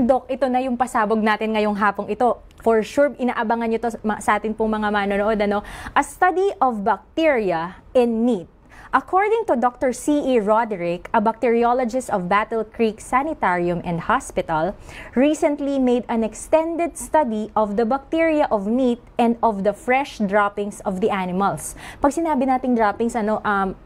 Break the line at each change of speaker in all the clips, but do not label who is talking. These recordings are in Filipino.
Dok, ito na yung pasabog natin ngayong hapong ito. For sure, inaabangan nyo to sa atin pong mga manonood. A study of bacteria in meat. According to Dr. C.E. Roderick, a bacteriologist of Battle Creek Sanitarium and Hospital, recently made an extended study of the bacteria of meat and of the fresh droppings of the animals. Pag sinabi nating droppings,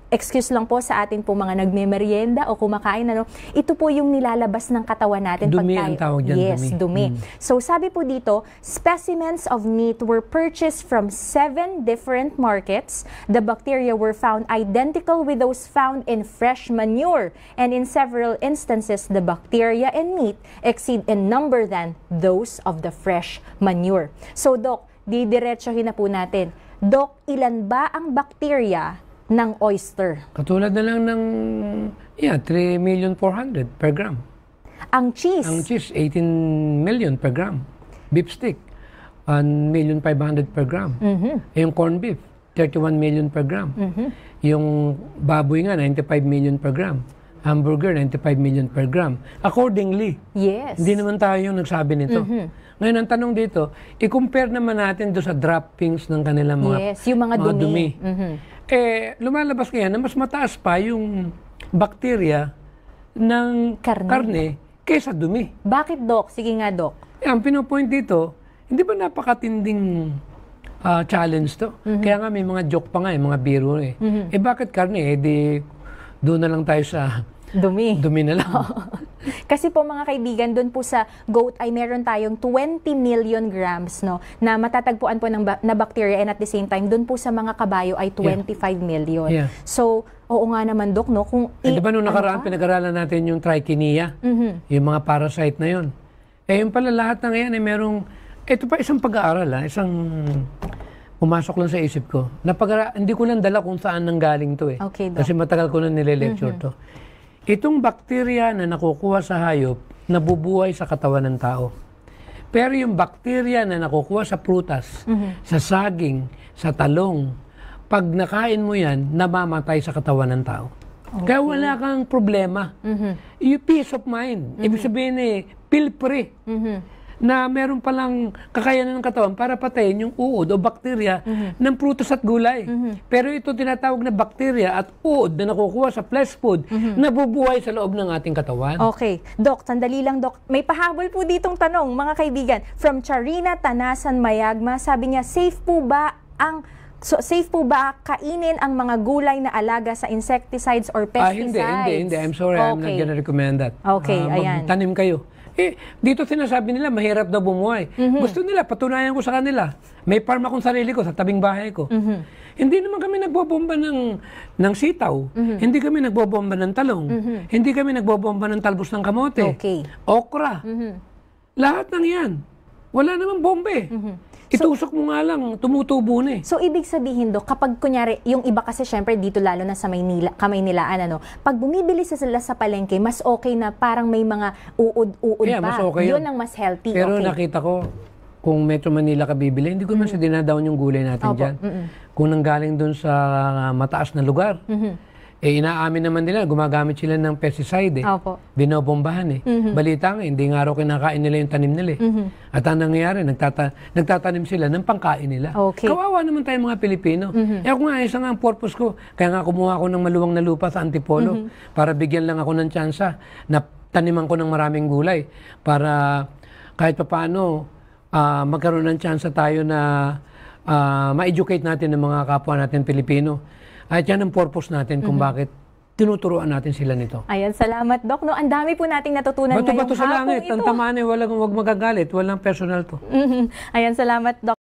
excuse lang po sa atin po mga nagme-merienda o kumakain, ito po yung nilalabas ng katawan natin.
Dumi ang tawag dyan.
Yes, dumi. So sabi po dito, specimens of meat were purchased from 7 different markets. The bacteria were found identical with those found in fresh manure. And in several instances, the bacteria in meat exceed in number than those of the fresh manure. So Doc, didiretsohin na po natin. Doc, ilan ba ang bacteria ng oyster?
Katulad na lang ng 3,400,000 per gram.
Ang cheese?
Ang cheese, 18 million per gram. Beef stick, 1,500,000 per gram. Yung corned beef, 31 million per gram. Yung baboy nga, 95 million per gram. Hamburger, 95 million per gram. Accordingly.
Yes.
Hindi naman tayo yung nagsabi nito. Ngayon, ang tanong dito, i-compare naman natin doon sa droppings ng kanilang mga,
yung mga dumi.
Lumalabas kaya na mas mataas pa yung bacteria ng karne kaysa dumi.
Bakit, Doc? Sige nga, Doc.
Ang pinopoint dito, hindi ba napakatinding challenge to? Kaya nga may mga joke pa nga, mga biro bakit karne? Doon na lang tayo sa dumi na lang.
Kasi po mga kaibigan, doon po sa goat ay meron tayong 20 million grams na matatagpuan po na bacteria, and at the same time, doon po sa mga kabayo ay 25 million. So, oo nga naman, Doc, kung
diba nung nakaraan, pinag-aralan natin yung trichinia, yung mga parasite na yun. Yung pala lahat ng yan, merong, ito pa isang pag-aaral, isang pumasok lang sa isip ko. Hindi ko lang dala kung saan nanggaling to
Okay, Doc.
Kasi matagal ko na nile-lecture to. Itong bakterya na nakukuha sa hayop, nabubuhay sa katawan ng tao. Pero yung bakterya na nakukuha sa prutas, sa saging, sa talong, pag nakain mo yan, namamatay sa katawan ng tao. Kaya wala kang problema. Yung peace of mind. Ibig sabihin feel free. Na meron palang kakayanan ng katawan para patayin yung uod o bakterya ng prutas at gulay. Pero ito tinatawag na bakterya at uod na nakukuha sa flesh food, nabubuhay sa loob ng ating katawan.
Okay. Doc, sandali lang, Doc. May pahabol po ditong tanong, mga kaibigan. From Charina Tanasan Mayagma, sabi niya, safe po ba kainin ang mga gulay na alaga sa insecticides or pesticides?
Hindi. I'm sorry, I'm not gonna recommend that.
Okay, ayan.
Magtanim kayo. Dito sinasabi nila, mahirap daw bumuhay. Gusto nila, patunayan ko sa kanila. May farm akong sarili ko sa tabing bahay ko. Hindi naman kami nagbobomba ng sitaw. Hindi kami nagbobomba ng talong. Hindi kami nagbobomba ng talbos ng kamote. Okra. Lahat ng yan. Wala namang bombe. Itusok mo nga lang, tumutubo na
So, ibig sabihin, Dok, kapag kunyari, yung iba kasi syempre dito lalo na sa Kamaynilaan, pag bumibili sila sa palengke, mas okay na parang may mga uod-uod pa.
Mas okay
yun ang mas healthy.
Pero nakita ko, kung Metro Manila ka bibili, hindi ko man siya dinadown yung gulay natin dyan. Kung nanggaling dun sa mataas na lugar, inaamin naman nila, gumagamit sila ng pesticide binobombahan Balita nga, hindi nga raw kinakain nila yung tanim nila At ang nangyayari, nagtatanim sila ng pangkain nila. Kawawa naman tayo mga Pilipino. Ako nga, isang ang purpose ko, kaya nga kumuha ako ng maluwang na lupa sa Antipolo para bigyan lang ako ng tsansa na taniman ko ng maraming gulay para kahit paano magkaroon ng tsansa tayo na ma-educate natin ng mga kapwa natin Pilipino. At yan ang purpose natin kung bakit tinuturuan natin sila nito.
Ayan, salamat, Doc. Ang dami po nating natutunan ngayong hapong ito.
Bato-bato sa langit. Ang tamaan wag magagalit. Walang personal to.
Ayan, salamat, Doc.